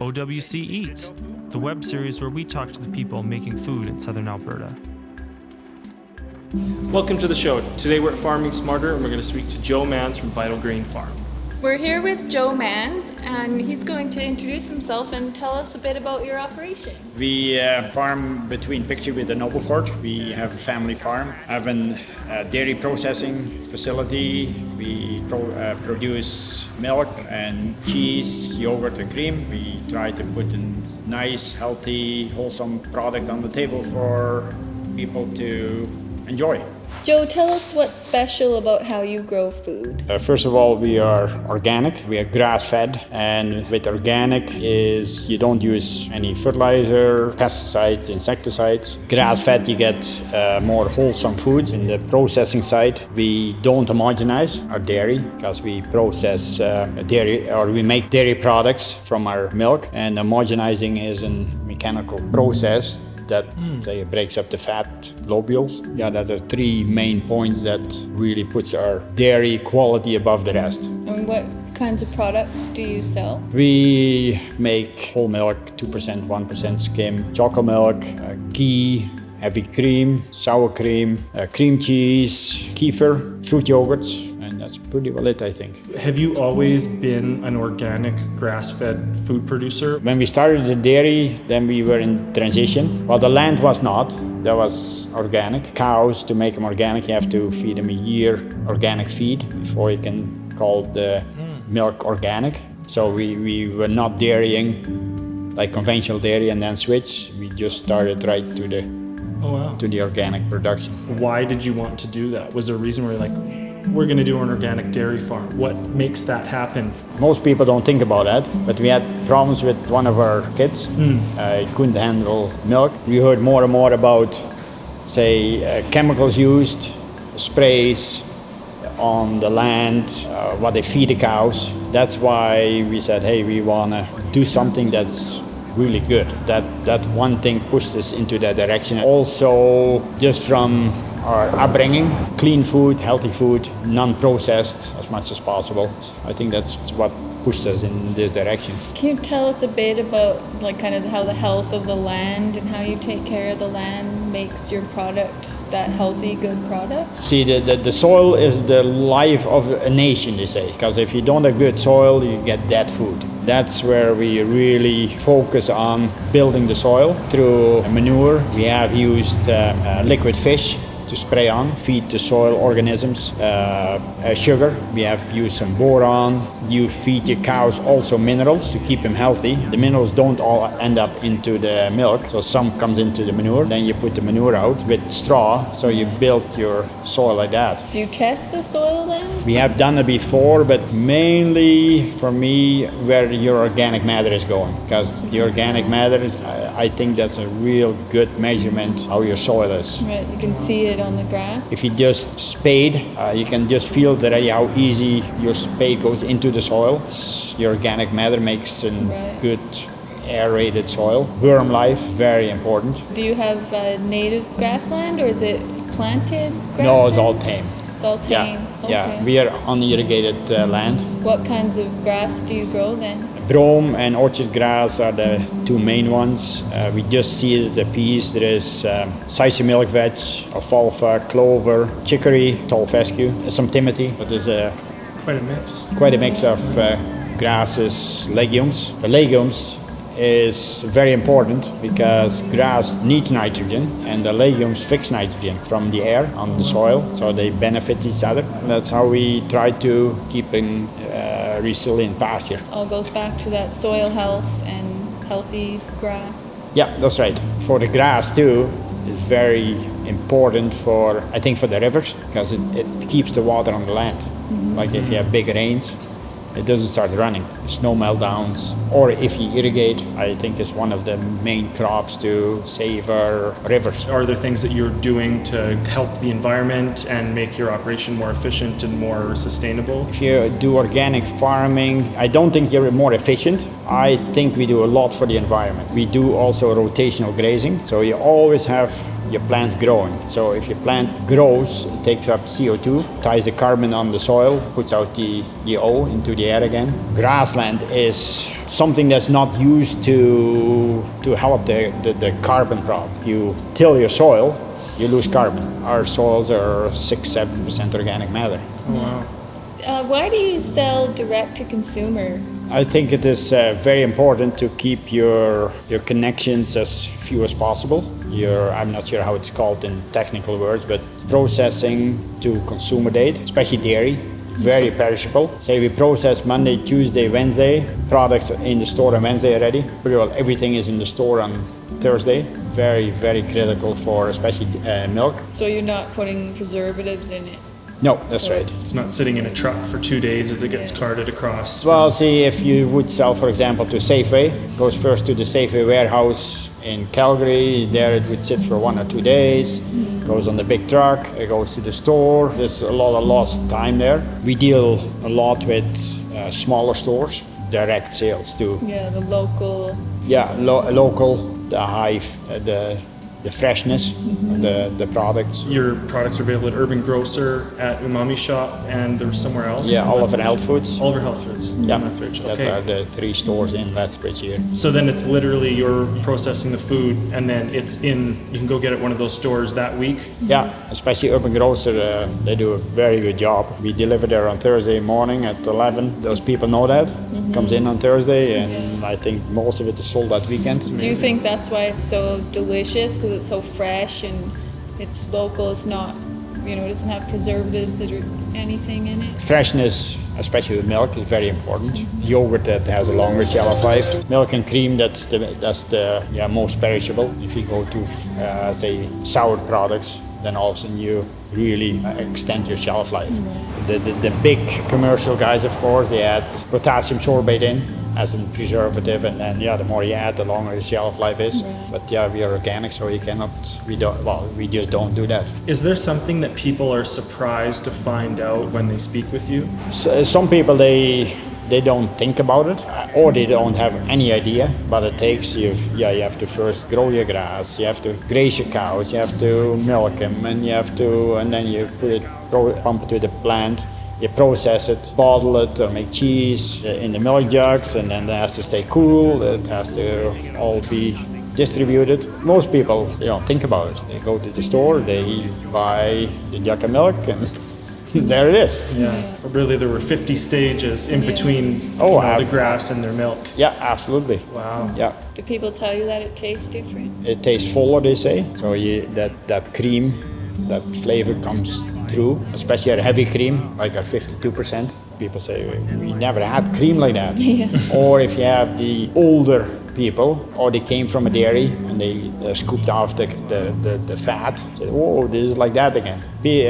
OWC Eats, the web series where we talk to the people making food in Southern Alberta. Welcome to the show. Today we're at Farming Smarter and we're going to speak to Joe Mans from Vital Green Farm. We're here with Joe Mans, and he's going to introduce himself and tell us a bit about your operation. We farm between Picture with and Noblefort. We have a family farm, have a dairy processing facility. We produce milk and cheese, yogurt and cream. We try to put a nice, healthy, wholesome product on the table for people to enjoy. Joe, tell us what's special about how you grow food. First of all, we are organic. We are grass-fed, and with organic is you don't use any fertilizer, pesticides, insecticides. Grass-fed, you get more wholesome food. In the processing side, we don't homogenize our dairy because we process dairy, or we make dairy products from our milk, and homogenizing is a mechanical process that say breaks up the fat globules. Yeah, that are three main points that really puts our dairy quality above the rest. And what kinds of products do you sell? We make whole milk, 2%, 1% skim, chocolate milk, ghee, heavy cream, sour cream, cream cheese, kefir, fruit yogurts, and that's pretty well it, I think. Have you always been an organic grass-fed food producer? When we started the dairy, then we were in transition. Well, the land was not. That was organic. Cows, to make them organic, you have to feed them a year organic feed before you can call the milk organic. So we were not dairying like conventional dairy and then switch. We just started right to the organic production. Why did you want to do that? Was there a reason where you're like, we're going to do an organic dairy farm? What makes that happen? Most people don't think about that, but we had problems with one of our kids. He couldn't handle milk. We heard more and more about, say, chemicals used, sprays on the land, what they feed the cows. That's why we said, hey, we want to do something that's really good. That one thing pushed us into that direction. Also, just from our upbringing, clean food, healthy food, non-processed as much as possible. I think that's what pushed us in this direction. Can you tell us a bit about kind of how the health of the land and how you take care of the land makes your product that healthy, good product? See, the soil is the life of a nation, they say, because if you don't have good soil, you get dead food. That's where we really focus on building the soil through manure. We have used liquid fish to spray on, feed the soil organisms, sugar. We have used some boron. You feed your cows also minerals to keep them healthy. The minerals don't all end up into the milk, so some comes into the manure. Then you put the manure out with straw, so you build your soil like that. Do you test the soil then? We have done it before, but mainly for me where your organic matter is going, because the organic matter, I think that's a real good measurement how your soil is. Right, you can see it on the grass. If you just spade, you can just feel that how easy your spade goes into the soil. The organic matter makes a good aerated soil. Worm life, very important. Do you have native grassland or is it planted grassland? No, it's all tame. It's all tame? Yeah, okay. yeah. We are on irrigated land. What kinds of grass do you grow then? Brome and orchard grass are the two main ones. We just seeded the peas. There is Sisal milkveg, alfalfa, clover, chicory, tall fescue, some timothy. But there's quite a mix of grasses, legumes. The legumes is very important because grass needs nitrogen and the legumes fix nitrogen from the air on the soil, so they benefit each other. That's how we try to keep a resilient pasture. All goes back to that soil health and healthy grass. Yeah, that's right. For the grass too, it's very important for the rivers because it keeps the water on the land. Like if you have big rains, it doesn't start running. Snow meltdowns, or if you irrigate, I think it's one of the main crops to save our rivers. Are there things that you're doing to help the environment and make your operation more efficient and more sustainable? If you do organic farming, I don't think you're more efficient. I think we do a lot for the environment. We do also rotational grazing, so you always have your plant's growing. So if your plant grows, it takes up CO2, ties the carbon on the soil, puts out the O into the air again. Grassland is something that's not used to help the carbon problem. You till your soil, you lose carbon. Our soils are 6-7% organic matter. Oh, wow. Why do you sell direct to consumer? I think it is very important to keep your connections as few as possible. I'm not sure how it's called in technical words, but processing to consumer date, especially dairy, very perishable. Say we process Monday, Tuesday, Wednesday, products in the store on Wednesday already. Pretty well everything is in the store on Thursday. Very, very critical for especially milk. So you're not putting preservatives in it? No, that's So right. It's not sitting in a truck for 2 days as it gets carted across. Well, see, if you would sell, for example, to Safeway, it goes first to the Safeway warehouse in Calgary. There it would sit for 1 or 2 days. Goes on the big truck. It goes to the store. There's a lot of lost time there. We deal a lot with smaller stores, direct sales to. Yeah, the local. Yeah, local, the high, the freshness of the products. Your products are available at Urban Grocer, at Umami Shop, and there's somewhere else? Yeah, Oliver Health Foods. Oliver Health Foods. Yeah, Lethbridge. that Okay. are the 3 stores in Lethbridge here. So then it's literally you're processing the food and then you can go get it at one of those stores that week? Yeah, especially Urban Grocer, they do a very good job. We deliver there on Thursday morning at 11. Those people know that. Comes in on Thursday, and I think most of it is sold that weekend. Do you think that's why it's so delicious? Because it's so fresh and it's local. It's not, it doesn't have preservatives or anything in it. Freshness, especially with milk, is very important. Yogurt that has a longer shelf life. Milk and cream, that's the most perishable. If you go to say sour products, then all of a sudden you really extend your shelf life. The big commercial guys, of course, they add potassium sorbate in as a preservative, and then the more you add, the longer the shelf life is. But we are organic, so we just don't do that. Is there something that people are surprised to find out when they speak with you? So, some people they don't think about it, or they don't have any idea what it takes. You have to first grow your grass, you have to graze your cows, you have to milk them, and then you pump it to the plant. You process it, bottle it, or make cheese in the milk jugs, and then it has to stay cool. It has to all be distributed. Most people, they don't think about it. They go to the store, they buy the jug of milk, and there it is. Yeah. But really, there were 50 stages in between the grass and their milk. Yeah, absolutely. Wow. Yeah. Do people tell you that it tastes different? It tastes fuller, they say. So that cream, that flavor comes through, especially a heavy cream, like at 52%. People say, we never had cream like that. Or if you have the older people, or they came from a dairy and they scooped off the fat, said, oh, this is like that again.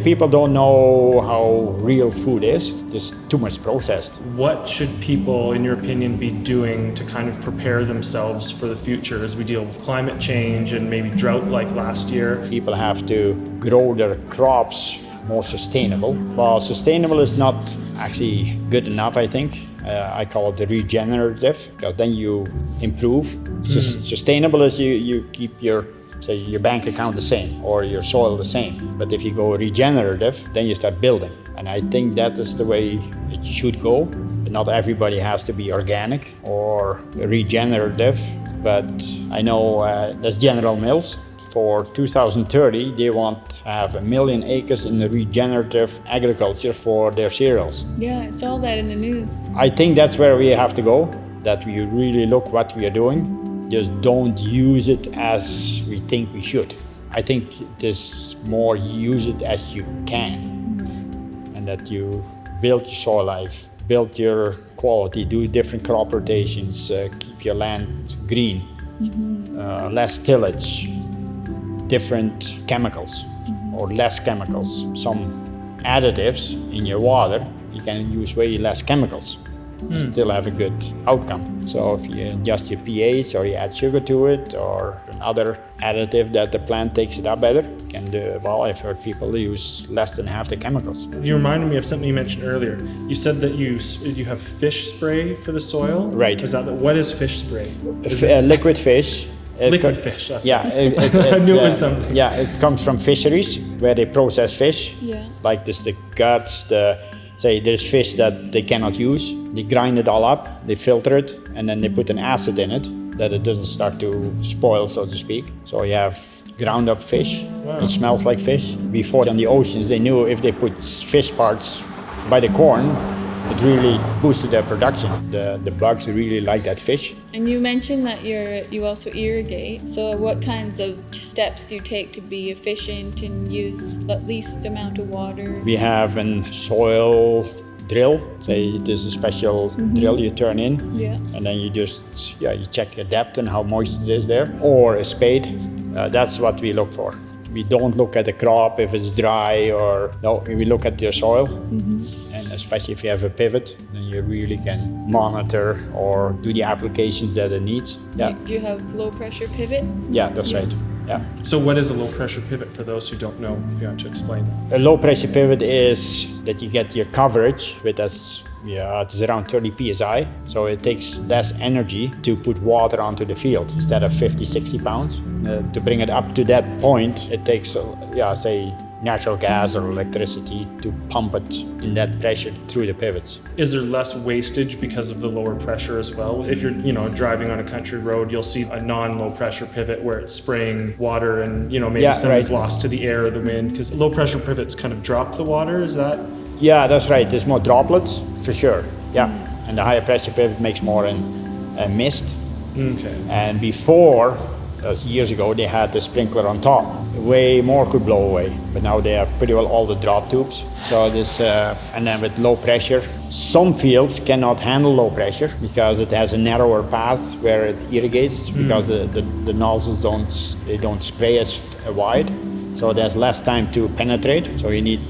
People don't know how real food is. There's too much processed. What should people, in your opinion, be doing to kind of prepare themselves for the future as we deal with climate change and maybe drought like last year? People have to grow their crops more sustainable. Well, sustainable is not actually good enough, I think. I call it the regenerative, because then you improve. Sustainable is you keep your bank account the same or your soil the same. But if you go regenerative, then you start building. And I think that is the way it should go. Not everybody has to be organic or regenerative, but I know there's General Mills. For 2030, they want to have 1 million acres in the regenerative agriculture for their cereals. Yeah, I saw that in the news. I think that's where we have to go, that we really look what we are doing. Just don't use it as we think we should. I think there's more use it as you can. And that you build your soil life, build your quality, do different crop rotations, keep your land green, less tillage, different chemicals or less chemicals. Some additives in your water, you can use way less chemicals. Still have a good outcome. So if you adjust your pH or you add sugar to it or another additive that the plant takes it up better, you can do well. I've heard people use less than half the chemicals. You reminded me of something you mentioned earlier. You said that you have fish spray for the soil. Right. What is fish spray? Liquid fish Liquid fish, that's Yeah, I knew it was something. Yeah, it comes from fisheries where they process fish. Yeah. Like this, the guts, say there's fish that they cannot use. They grind it all up, they filter it, and then they put an acid in it that it doesn't start to spoil, so to speak. So you have ground up fish. Wow. It smells like fish. Before on the oceans, they knew if they put fish parts by the corn, it really boosted their production. The bugs really like that fish. And you mentioned that you also irrigate. So what kinds of steps do you take to be efficient and use the least amount of water? We have a soil drill. Say there's a special drill you turn in, Yeah. and then you just you check your depth and how moist it is there, or a spade. That's what we look for. We don't look at the crop if it's dry or no. We look at your soil, and especially if you have a pivot, then you really can monitor or do the applications that it needs. Yeah, Do you have low pressure pivots? yeah, that's right. Yeah. So what is a low pressure pivot for those who don't know, if you want to explain that? A low pressure pivot is that you get your coverage with it's around 30 psi, so it takes less energy to put water onto the field instead of 50-60 pounds. To bring it up to that point, it takes say natural gas or electricity to pump it in that pressure through the pivots. Is there less wastage because of the lower pressure as well? If you're, driving on a country road, you'll see a non-low pressure pivot where it's spraying water and, maybe some is lost to the air or the wind, because low pressure pivots kind of drop the water, is that? Yeah, that's right. There's more droplets, for sure. Yeah, and the higher pressure pivot makes more in mist. Okay. And before, years ago, they had the sprinkler on top. Way more could blow away, but now they have pretty well all the drop tubes. So this, and then with low pressure, some fields cannot handle low pressure because it has a narrower path where it irrigates because the nozzles don't spray as wide. So there's less time to penetrate. So you need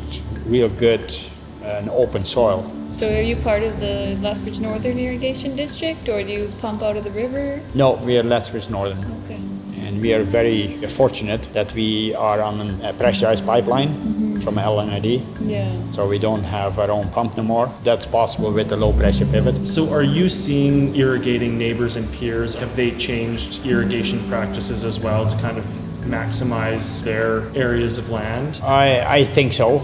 real good and open soil. So are you part of the Lethbridge Northern Irrigation District, or do you pump out of the river? No, we are Lethbridge Northern. Okay. And we are very fortunate that we are on a pressurized pipeline from LNID. Yeah. So we don't have our own pump no more. That's possible with the low pressure pivot. So are you seeing irrigating neighbors and peers? Have they changed irrigation practices as well to kind of maximize their areas of land? I think so.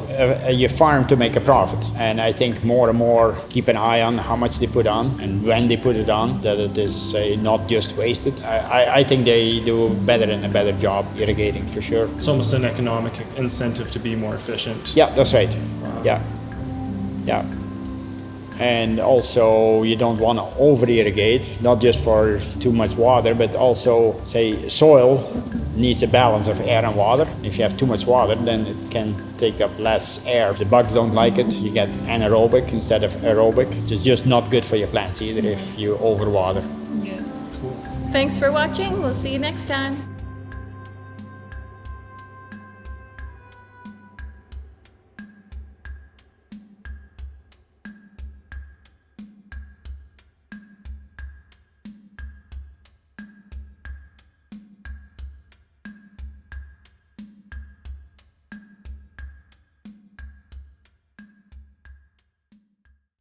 You farm to make a profit. And I think more and more keep an eye on how much they put on and when they put it on, that it is not just wasted. I think they do better and a better job irrigating for sure. It's almost an economic incentive to be more efficient. Yeah, that's right. Yeah. Yeah. And also you don't want to over irrigate, not just for too much water, but also say soil needs a balance of air and water. If you have too much water, then it can take up less air. If the bugs don't like it, you get anaerobic instead of aerobic. It's just not good for your plants either if you overwater. Yeah. Cool. Thanks for watching. We'll see you next time.